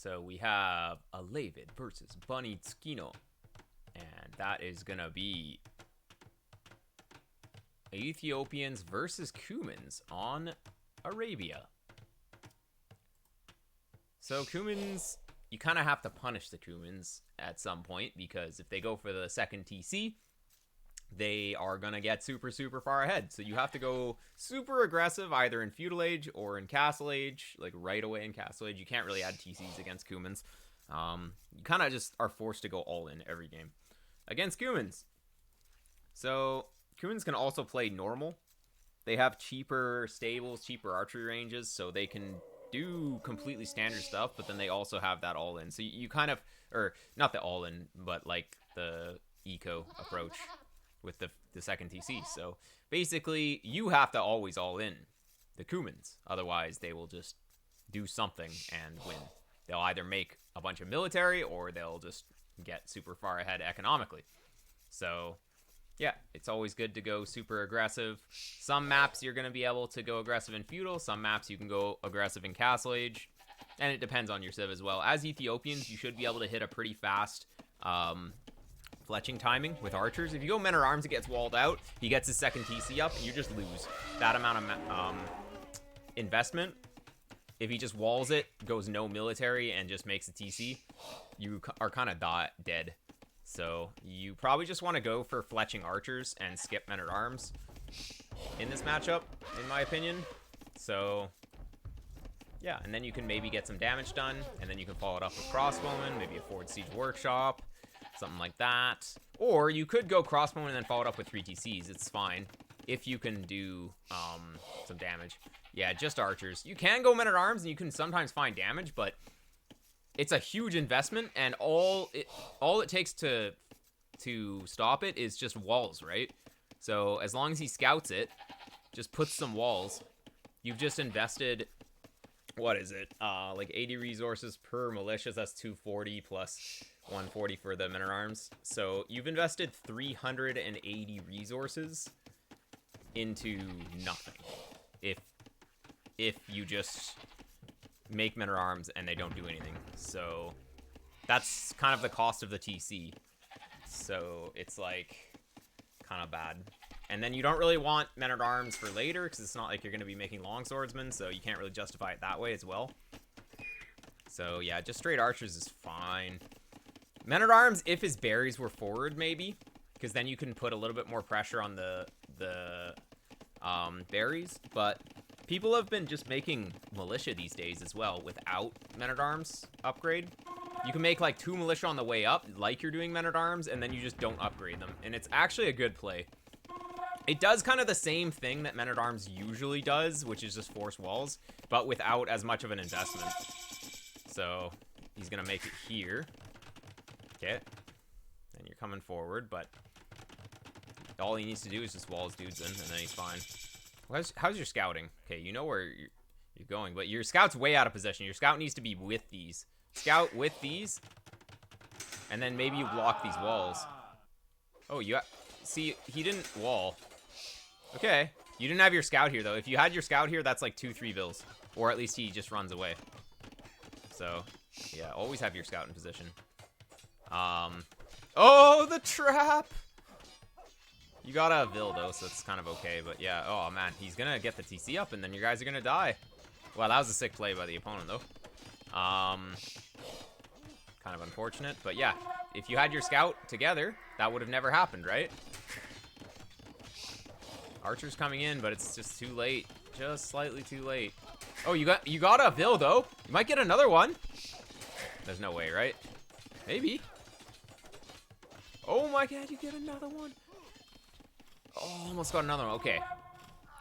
So we have Alevid versus Bunny Tskino. And that is going to be Ethiopians versus Cumans on Arabia. So Cumans, you kind of have to punish the Cumans at some point, because if they go for the second TC, they are going to get super, super far ahead. So you have to go super aggressive either in Feudal Age or in Castle Age, like right away in Castle Age. You can't really add TCs against Cumans. You kind of just are forced to go all in every game against Cumans. So Cumans can also play normal. They have cheaper stables, cheaper archery ranges, so they can do completely standard stuff, but then they also have that all in. So you kind of, or not the all in, but like the eco approach with the second TC. So basically, you have to always all in the Cumans. Otherwise, they will just do something and win. They'll either make a bunch of military, or they'll just get super far ahead economically. So yeah, it's always good to go super aggressive. Some maps you're going to be able to go aggressive in Feudal. Some maps you can go aggressive in Castle Age. And it depends on your civ as well. As Ethiopians, you should be able to hit a pretty fast fletching timing with archers. If you go Men-at-Arms, it gets walled out. He gets his second TC up, and you just lose that amount of investment. If he just walls it, goes no military, and just makes a TC, you are kind of dead. So you probably just want to go for fletching archers and skip Men-at-Arms in this matchup, in my opinion. So yeah, and then you can maybe get some damage done, and then you can follow it up with crossbowmen, maybe a forward siege workshop, something like that. Or you could go crossbowmen and then follow it up with 3 TCs. It's fine if you can do some damage. Yeah, just archers. You can go Men-at-Arms, and you can sometimes find damage, but it's a huge investment, and all it takes to stop it is just walls, right? So as long as he scouts it, just puts some walls, you've just invested, what is it? Like 80 resources per militias. That's 240 plus 140 for the Men-at-Arms. So you've invested 380 resources into nothing. If you just make Men-at-Arms and they don't do anything. So that's kind of the cost of the TC. So it's like kind of bad. And then you don't really want Men-at-Arms for later, because it's not like you're going to be making longswordsmen, so you can't really justify it that way as well. So yeah, just straight archers is fine. Men-at-Arms, if his berries were forward, maybe, because then you can put a little bit more pressure on the berries. But people have been just making militia these days as well without Men-at-Arms upgrade. You can make like 2 militia on the way up, like you're doing Men-at-Arms, and then you just don't upgrade them. And it's actually a good play. It does kind of the same thing that Men-at-Arms usually does, which is just force walls, but without as much of an investment. So he's going to make it here. Okay. And you're coming forward, but all he needs to do is just wall his dudes in, and then he's fine. How's your scouting? Okay, you know where you're going, but your scout's way out of position. Your scout needs to be with these. Scout with these, and then maybe you block these walls. Oh, see, he didn't wall. Okay, you didn't have your scout here, though. If you had your scout here, that's like 2-3 bills. Or at least he just runs away. So, yeah, always have your scout in position. Oh, the trap! You got a Vil, though, so it's kind of okay. But yeah, oh, man, he's going to get the TC up, and then your guys are going to die. Well, that was a sick play by the opponent, though. Kind of unfortunate. But yeah, if you had your scout together, that would have never happened, right? Archer's coming in, but it's just too late. Just slightly too late. Oh, you got a Vil, though. You might get another one. There's no way, right? Maybe. Oh my god, you get another one. Oh, almost got another one. Okay.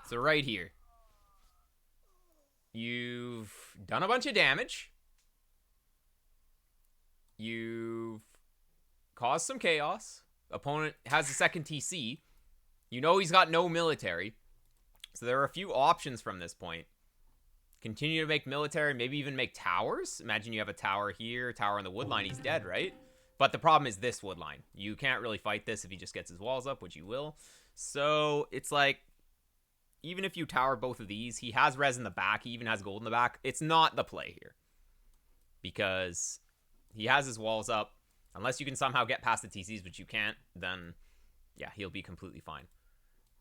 So right here. You've done a bunch of damage. You've caused some chaos. Opponent has a second TC. You know he's got no military. So there are a few options from this point. Continue to make military, maybe even make towers. Imagine you have a tower here, tower on the wood line. He's dead, right? But the problem is this wood line. You can't really fight this if he just gets his walls up, which you will. So it's like, even if you tower both of these, he has res in the back. He even has gold in the back. It's not the play here. because he has his walls up. Unless you can somehow get past the TCs, which you can't, then yeah, he'll be completely fine.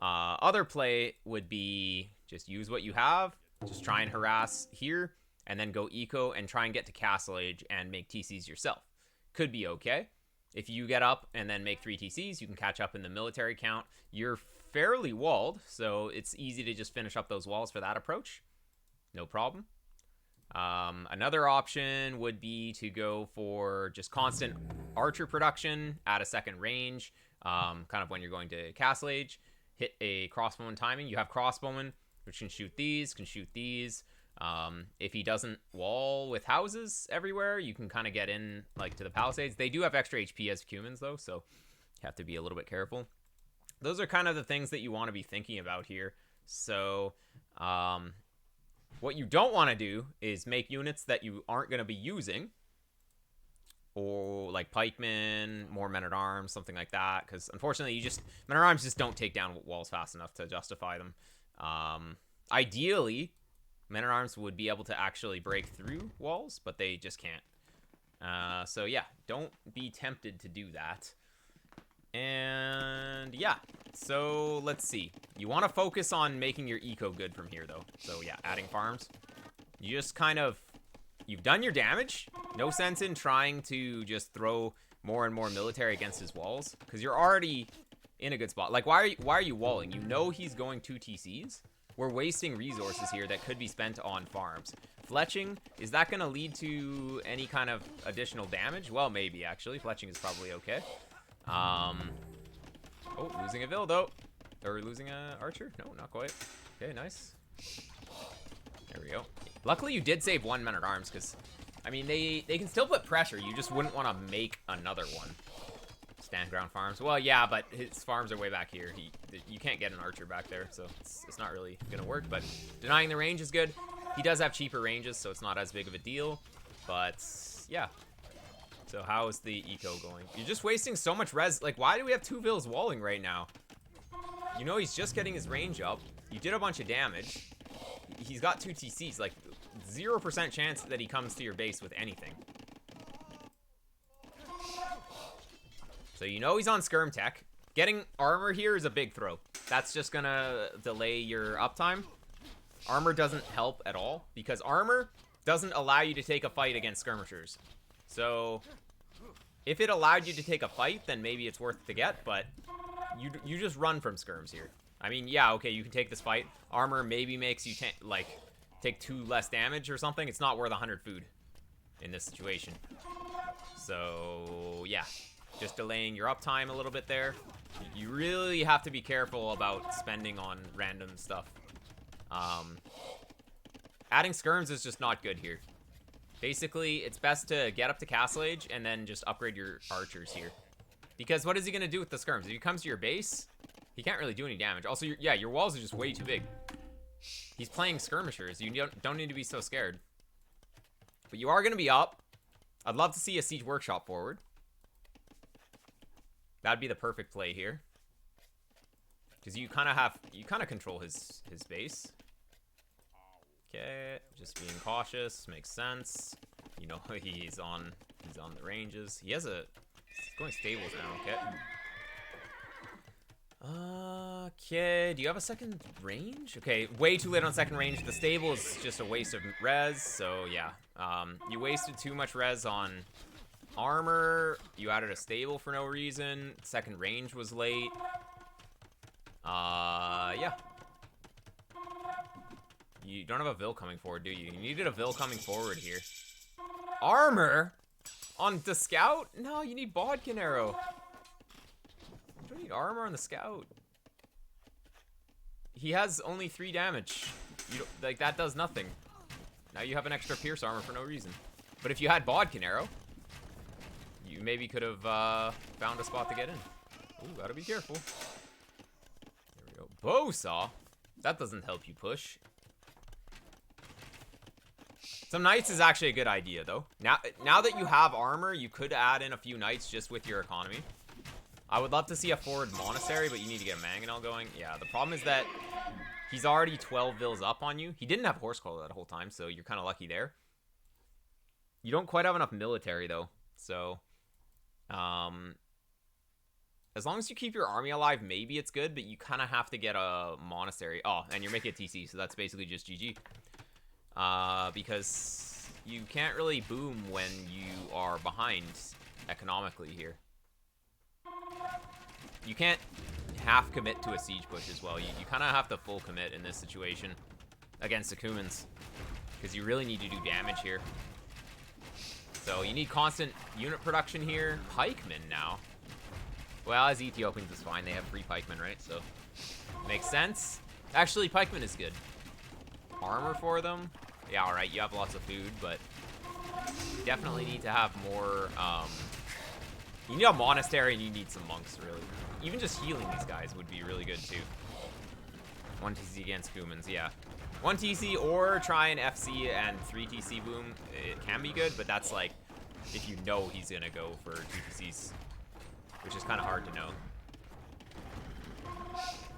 Other play would be just use what you have, just try and harass here, and then go eco and try and get to Castle Age and make TCs yourself. Could be okay. If you get up and then make 3 TCs, you can catch up in the military count. You're fairly walled, so it's easy to just finish up those walls for that approach. No problem. Another option would be to go for just constant archer production, add a second range, kind of when you're going to Castle Age. Hit a crossbowman timing. You have crossbowmen, which can shoot these, can shoot these. If he doesn't wall with houses everywhere, you can kind of get in like to the palisades. They do have extra HP as Cumans though, so you have to be a little bit careful. Those are kind of the things that you want to be thinking about here. So what you don't want to do is make units that you aren't going to be using, or like pikemen, more men-at-arms, something like that, because unfortunately men-at-arms just don't take down walls fast enough to justify them. Ideally, men-at-arms would be able to actually break through walls, but they just can't. So yeah, don't be tempted to do that. And yeah, so let's see. You want to focus on making your eco good from here though. So yeah, adding farms. You just kind of, you've done your damage. No sense in trying to just throw more and more military against his walls, because you're already in a good spot. Like, why are you walling? You know he's going 2 TCs. We're wasting resources here that could be spent on farms. Fletching, is that going to lead to any kind of additional damage? Well, maybe, actually. Fletching is probably okay. Oh, losing a Vil, though. Or losing a Archer? No, not quite. Okay, nice. There we go. Luckily, you did save 1 men-at-arms, because, I mean, they can still put pressure. You just wouldn't want to make another one. Stand ground farms. Well, yeah, but his farms are way back here. You can't get an archer back there, so it's not really going to work. But denying the range is good. He does have cheaper ranges, so it's not as big of a deal. But, yeah. So how is the eco going? You're just wasting so much res. Like, why do we have 2 Vils walling right now? You know he's just getting his range up. You did a bunch of damage. He's got 2 TCs. Like, 0% chance that he comes to your base with anything. So you know he's on skirm tech. Getting armor here is a big throw. That's just gonna delay your uptime. Armor doesn't help at all, because armor doesn't allow you to take a fight against skirmishers. So if it allowed you to take a fight, then maybe it's worth it to get, but you just run from skirms here. I mean, yeah, okay, you can take this fight. Armor maybe makes you take 2 less damage or something. It's not worth 100 food in this situation. So yeah, just delaying your uptime a little bit there. You really have to be careful about spending on random stuff. Adding skirms is just not good here. Basically, it's best to get up to Castle Age and then just upgrade your archers here. Because what is he going to do with the skirms? If he comes to your base, he can't really do any damage. Also, your walls are just way too big. He's playing skirmishers. You don't need to be so scared. But you are going to be up. I'd love to see a siege workshop forward. That'd be the perfect play here. Because you kind of control his base. Okay, just being cautious makes sense. You know, he's on the ranges. He's going stables now. Okay. Okay, do you have a second range? Okay, way too late on second range. The stable is just a waste of res, so yeah. You wasted too much res on armor. You added a stable for no reason. Second range was late. Yeah. You don't have a Vil coming forward, do you? You needed a Vil coming forward here. Armor? On the scout? No, you need Bodkin arrow. You don't need armor on the scout. He has only 3 damage. Like, that does nothing. Now you have an extra pierce armor for no reason. But if you had Bodkin arrow, you maybe could have found a spot to get in. Ooh, gotta be careful. There we go. Bow saw? That doesn't help you push. Some knights is actually a good idea, though. Now that you have armor, you could add in a few knights just with your economy. I would love to see a forward monastery, but you need to get a mangonel going. Yeah, the problem is that he's already 12 Vils up on you. He didn't have horse collar that whole time, so you're kind of lucky there. You don't quite have enough military, though. So, as long as you keep your army alive, maybe it's good, but you kind of have to get a monastery. Oh, and you're making a TC, so that's basically just GG. Because you can't really boom when you are behind economically here. You can't half commit to a siege push as well. You kind of have to full commit in this situation against the Cumans, because you really need to do damage here. So you need constant unit production here. Pikemen now. Well, as Ethiopians is fine. They have free pikemen, right? So makes sense. Actually, pikemen is good. Armor for them. Yeah, all right. You have lots of food, but you definitely need to have more. You need a monastery and you need some monks, really. Even just healing these guys would be really good too. 1 TC against Cumans, yeah. 1 TC or try an FC and 3 TC boom. It can be good, but that's like if you know he's gonna go for 2 TCs, which is kind of hard to know.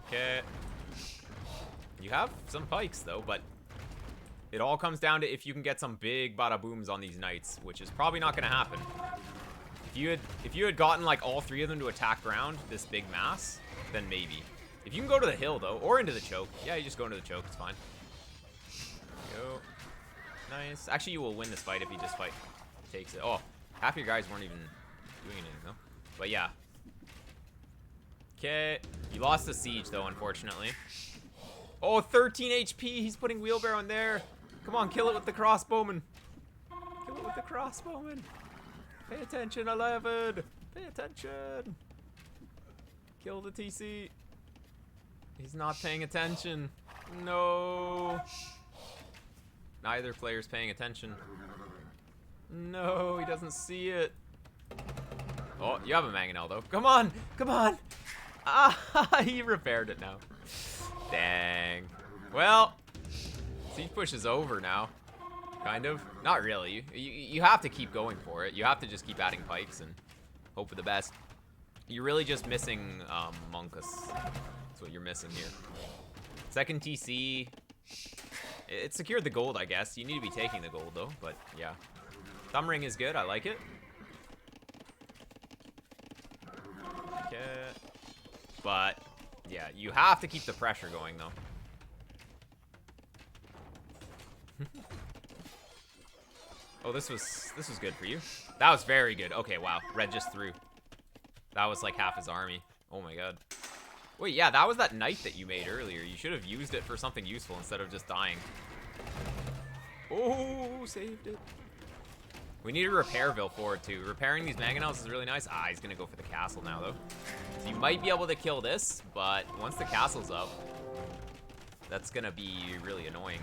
Okay. You have some pikes though, but it all comes down to if you can get some big bada booms on these knights, which is probably not gonna happen. If you had gotten like all 3 of them to attack ground, this big mass, then maybe. If you can go to the hill though, or into the choke, yeah, you just go into the choke, it's fine. Go. Nice. Actually, you will win this fight if he just takes it. Oh, half your guys weren't even doing anything though. But yeah. Okay. You lost the siege though, unfortunately. Oh, 13 HP. He's putting wheelbarrow in there. Come on, kill it with the crossbowman. Kill it with the crossbowman. Pay attention, 11. Pay attention. Kill the TC. He's not paying attention. No. Neither player's paying attention. No, he doesn't see it. Oh, you have a mangonel though. Come on, come on. Ah, he repaired it now. Dang. Well, siege push is over now. Kind of. Not really. You have to keep going for it. You have to just keep adding pikes and hope for the best. You're really just missing Monkus. That's what you're missing here. Second TC. It secured the gold, I guess. You need to be taking the gold, though. But, yeah. Thumb ring is good. I like it. Okay. But, yeah. You have to keep the pressure going, though. Oh, this was good for you. That was very good. Okay, wow. Red just threw. That was like half his army. Oh my god. Wait, yeah, that was that knight that you made earlier. You should have used it for something useful instead of just dying. Oh, saved it. We need a repairville forward too. Repairing these mangonels is really nice. Ah, he's gonna go for the castle now though. So you might be able to kill this, but once the castle's up, that's gonna be really annoying.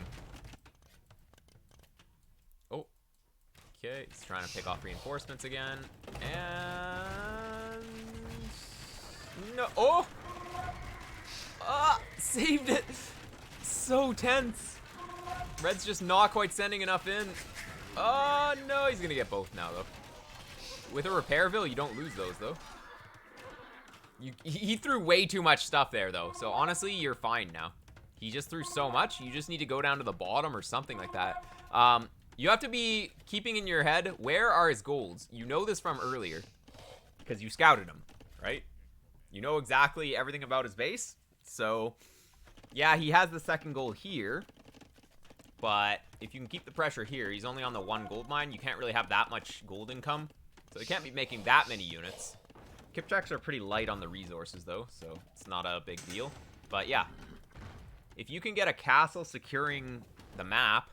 Okay, he's trying to pick off reinforcements again. And... no. Oh! Ah! Saved it! So tense. Red's just not quite sending enough in. Oh, no. He's going to get both now, though. With a repairville, you don't lose those, though. He threw way too much stuff there, though. So, honestly, you're fine now. He just threw so much. You just need to go down to the bottom or something like that. You have to be keeping in your head, where are his golds? You know this from earlier, because you scouted him, right? You know exactly everything about his base. So, yeah, he has the second gold here. But if you can keep the pressure here, he's only on the 1 gold mine. You can't really have that much gold income. So he can't be making that many units. Kipchaks are pretty light on the resources, though, so it's not a big deal. But, yeah. If you can get a castle securing the map,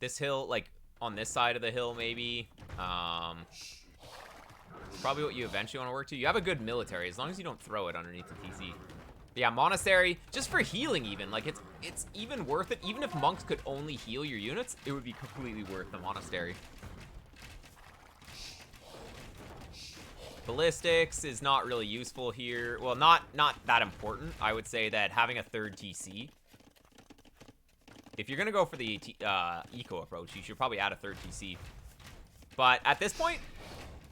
this hill, like, on this side of the hill, maybe. It's probably what you eventually want to work to. You have a good military, as long as you don't throw it underneath the TC. But yeah, monastery, just for healing even. Like, it's even worth it. Even if monks could only heal your units, it would be completely worth the monastery. Ballistics is not really useful here. Well, not that important. I would say that having a 3rd TC... if you're going to go for the eco approach, you should probably add a 3rd TC. But at this point,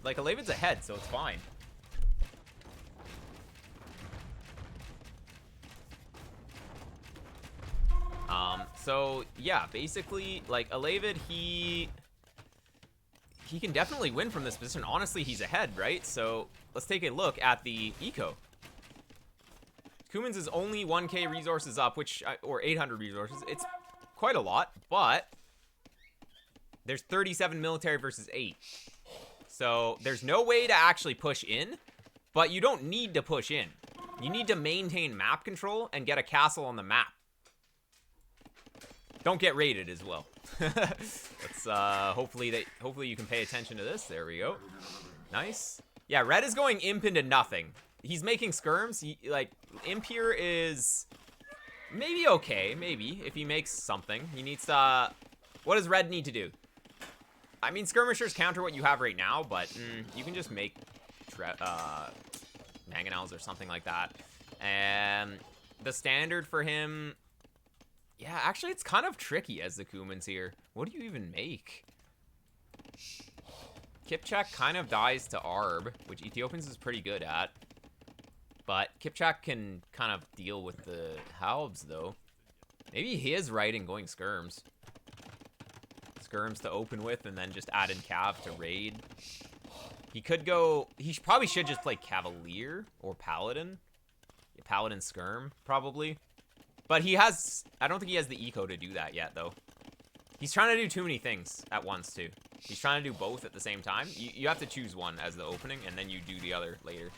like, Alavid's ahead, so it's fine. So, yeah, basically, like, Alavid, he he can definitely win from this position. Honestly, he's ahead, right? So let's take a look at the eco. Cumans is only 1k resources up, or 800 resources. It's quite a lot, but there's 37 military versus 8. So there's no way to actually push in, but you don't need to push in. You need to maintain map control and get a castle on the map. Don't get raided as well. Let's hopefully you can pay attention to this. There we go. Nice. Yeah, red is going imp into nothing. He's making skirms. Imp here is maybe okay, maybe if he makes something. He needs to. What does red need to do? I mean, skirmishers counter what you have right now, but you can just make mangonels or something like that. And the standard for him. Yeah, actually, it's kind of tricky as the Cumans here. What do you even make? Kipchak kind of dies to Arb, which Ethiopians is pretty good at. But Kipchak can kind of deal with the Halbs, though. Maybe he is right in going skirms. Skirms to open with, and then just add in Cav to raid. He could go... He probably should just play Cavalier or Paladin. Paladin skirm, probably. But he has... I don't think he has the eco to do that yet, though. He's trying to do too many things at once, too. He's trying to do both at the same time. You have to choose one as the opening, and then you do the other later.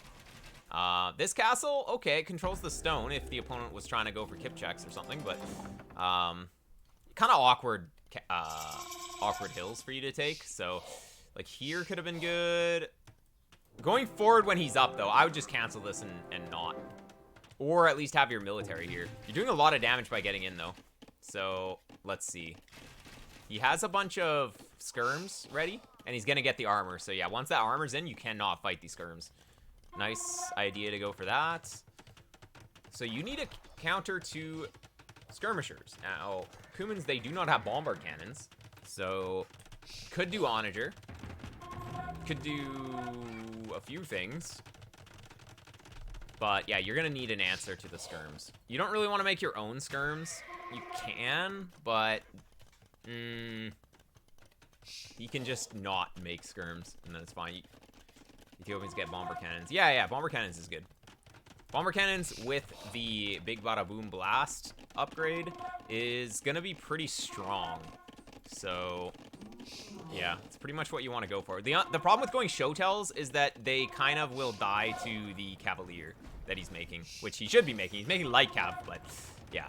This castle, okay, it controls the stone if the opponent was trying to go for Kipchaks or something, but kind of awkward hills for you to take. So, like, here could have been good. Going forward when he's up, though, I would just cancel this and not. Or at least have your military here. You're doing a lot of damage by getting in, though. So, let's see. He has a bunch of skirms ready, and he's going to get the armor. So, yeah, once that armor's in, you cannot fight these skirms. Nice idea to go for that. So, you need a counter to skirmishers. Now, Cumans, they do not have bombard cannons. So, could do onager. Could do a few things. But, yeah, you're going to need an answer to the skirms. You don't really want to make your own skirms. You can, but... you can just not make skirms, and then it's fine. Ethiopians get bomber cannons. Yeah, bomber cannons is good. Bomber cannons with the Big Bada Boom Blast upgrade is going to be pretty strong. So... yeah, it's pretty much what you want to go for. The problem with going show tells is that they kind of will die to the Cavalier that he's making, which he should be making. He's making light cav, but yeah.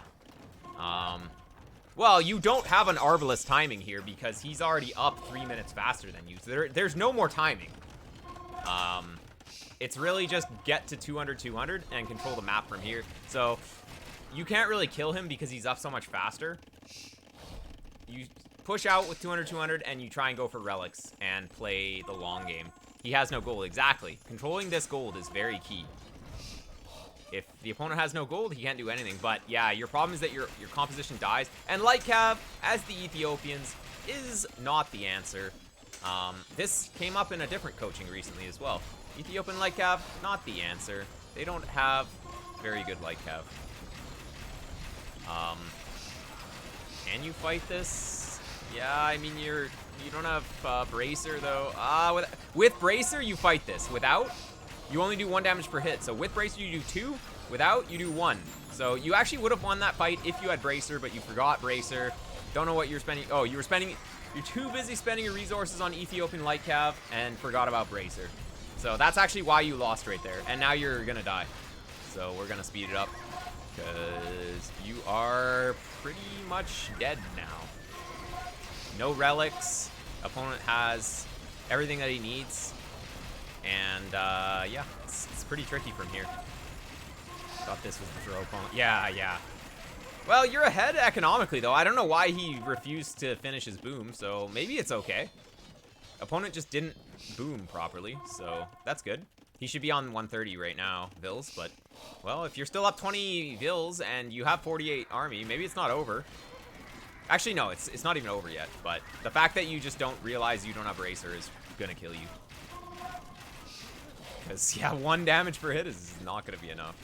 Well, you don't have an Arbalest timing here because he's already up 3 minutes faster than you. So there's no more timing. It's really just get to 200 and control the map from here. So you can't really kill him because he's up so much faster. You push out with 200 and you try and go for relics and play the long game. He has no gold. Exactly. Controlling this gold is very key. If the opponent has no gold, he can't do anything. But yeah, your problem is that your composition dies. And light cav, as the Ethiopians, is not the answer. This came up in a different coaching recently as well. Ethiopian light cav, not the answer. They don't have very good light cav. Can you fight this? Yeah, I mean, you don't have Bracer, though. With Bracer, you fight this. Without, you only do 1 damage per hit. So with Bracer, you do 2. Without, you do 1. So you actually would have won that fight if you had Bracer, but you forgot Bracer. Don't know what you're spending. Oh, you're too busy spending your resources on Ethiopian Light Cav and forgot about Bracer. So that's actually why you lost right there. And now you're going to die. So we're going to speed it up because you are pretty much dead now. No relics. Opponent has everything that he needs. And, yeah, it's pretty tricky from here. Thought this was the throw opponent. Yeah. Well, you're ahead economically, though. I don't know why he refused to finish his boom, so maybe it's okay. Opponent just didn't boom properly, so that's good. He should be on 130 right now, Vils, but, well, if you're still up 20 Vils and you have 48 army, maybe it's not over. Actually, no, it's not even over yet, but the fact that you just don't realize you don't have Racer is gonna kill you. Because, yeah, 1 damage per hit is not gonna be enough.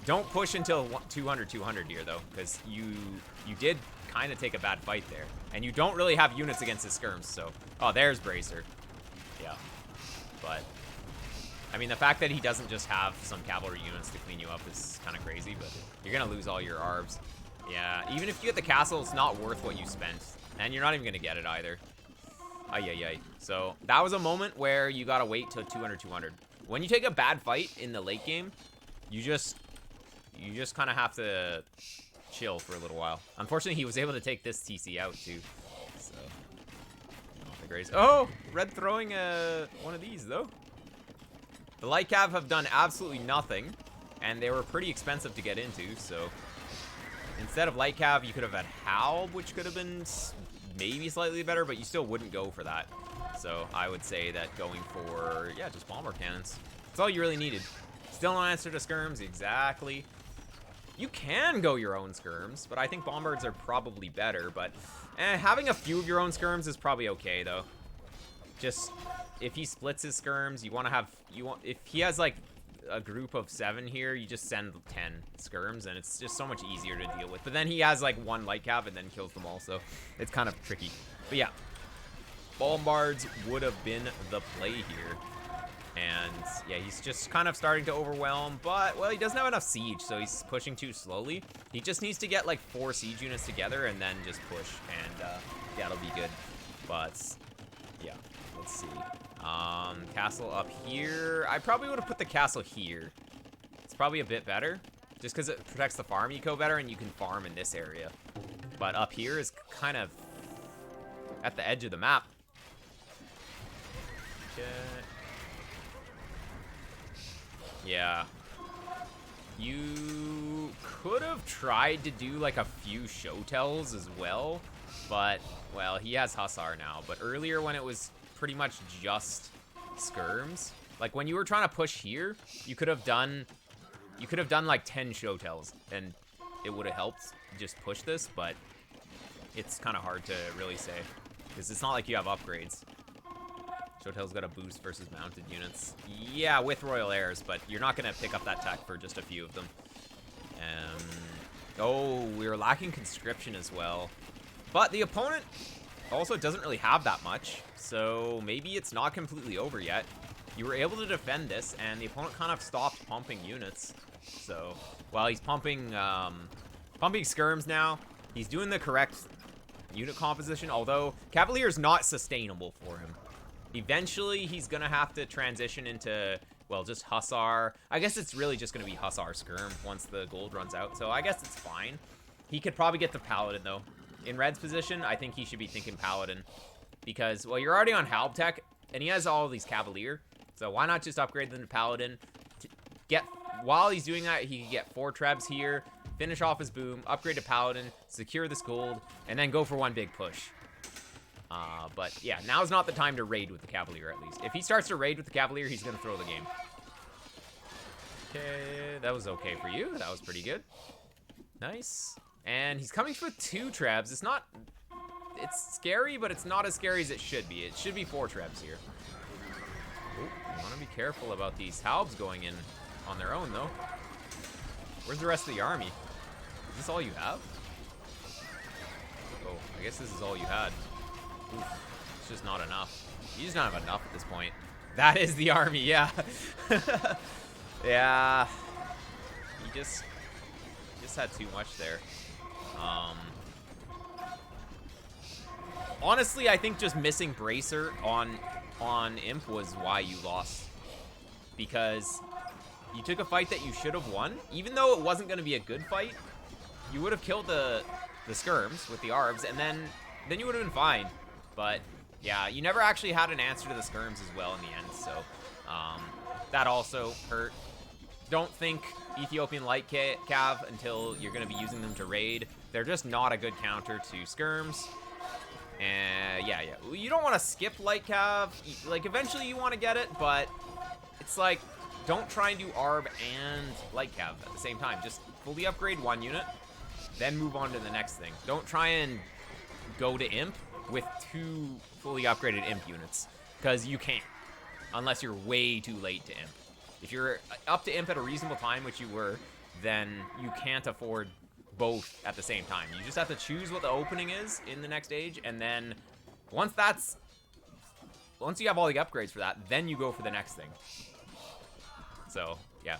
Don't push until 200 here, though, because you did kind of take a bad fight there. And you don't really have units against his skirms, so... Oh, there's Bracer. Yeah. But... I mean, the fact that he doesn't just have some cavalry units to clean you up is kind of crazy, but you're going to lose all your arbs. Yeah, even if you get the castle, it's not worth what you spent. And you're not even going to get it either. Ay. So, that was a moment where you got to wait till 200-200. When you take a bad fight in the late game, you just kind of have to chill for a little while. Unfortunately, he was able to take this TC out, too. So, not the greatest. Oh! Red throwing one of these, though. The light cav have done absolutely nothing, and they were pretty expensive to get into, so... Instead of light cav, you could have had Halb, which could have been maybe slightly better, but you still wouldn't go for that. So I would say that going for, yeah, just bomber cannons. That's all you really needed. Still no answer to skirms, exactly. You can go your own skirms, but I think bombards are probably better, but having a few of your own skirms is probably okay, though. Just, if he splits his skirms, if he has, like, a group of 7 here, you just send 10 skirms, and it's just so much easier to deal with. But then he has, like, 1 light cav and then kills them all, so it's kind of tricky. But yeah, bombards would have been the play here. And yeah, he's just kind of starting to overwhelm, but, well, he doesn't have enough siege, so he's pushing too slowly. He just needs to get, like, 4 siege units together and then just push, and yeah, it'll be good. But yeah, let's see. Castle up here. I probably would have put the castle here. It's probably a bit better, just because it protects the farm eco better, and you can farm in this area. But up here is kind of at the edge of the map. Okay. Yeah. You could have tried to do, like, a few show tells as well, but, well, he has Hussar now. But earlier when it was pretty much just skirms, like when you were trying to push here, you could have done like 10 show tells, and it would have helped just push this, but it's kind of hard to really say because it's not like you have upgrades. Show tells got a boost versus mounted units. Yeah, with Royal Heirs, but you're not gonna pick up that tech for just a few of them. Oh, we were lacking conscription as well, but the opponent also doesn't really have that much, so maybe it's not completely over yet. You were able to defend this, and the opponent kind of stopped pumping units. So, while he's pumping skirms now, he's doing the correct unit composition, although Cavalier is not sustainable for him. Eventually, he's going to have to transition into, well, just Hussar. I guess it's really just going to be Hussar skirm once the gold runs out, so I guess it's fine. He could probably get the Paladin, though. In Red's position, I think he should be thinking Paladin. Because, well, you're already on Halb Tech, and he has all of these Cavalier. So why not just upgrade them to Paladin? While he's doing that, he can get 4 trebs here, finish off his boom, upgrade to Paladin, secure this gold, and then go for one big push. But yeah, now's not the time to raid with the Cavalier, at least. If he starts to raid with the Cavalier, he's going to throw the game. Okay, that was okay for you. That was pretty good. Nice. And he's coming for 2 trebs. It's scary, but it's not as scary as it should be. It should be 4 trebs here. Ooh, you want to be careful about these Halbs going in on their own, though. Where's the rest of the army? Is this all you have? Oh, I guess this is all you had. Oof, it's just not enough. You just don't have enough at this point. That is the army, yeah. Yeah. You just had too much there. Honestly, I think just missing Bracer on Imp was why you lost. Because you took a fight that you should have won. Even though it wasn't going to be a good fight, you would have killed the skirms with the arbs, and then you would have been fine. But yeah, you never actually had an answer to the skirms as well in the end, so that also hurt. Don't think Ethiopian Light Cav until you're going to be using them to raid. They're just not a good counter to skirms. And yeah. You don't want to skip Light Cav. Like, eventually you want to get it, but it's like, don't try and do Arb and Light Cav at the same time. Just fully upgrade one unit, then move on to the next thing. Don't try and go to Imp with 2 fully upgraded Imp units, because you can't, unless you're way too late to Imp. If you're up to Imp at a reasonable time, which you were, then you can't afford both at the same time. You just have to choose what the opening is in the next stage, and then once you have all the upgrades for that, then you go for the next thing. So, yeah.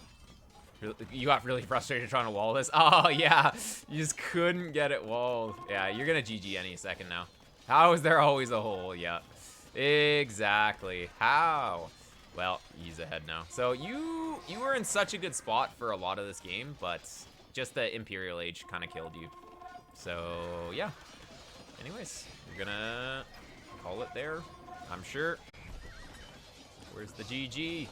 You got really frustrated trying to wall this. Oh, yeah. You just couldn't get it walled. Yeah, you're going to GG any second now. How is there always a hole? Yeah. Exactly. How? Well, he's ahead now. So you were in such a good spot for a lot of this game, but just the Imperial Age kind of killed you. So, yeah. Anyways, we're gonna call it there, I'm sure. Where's the GG?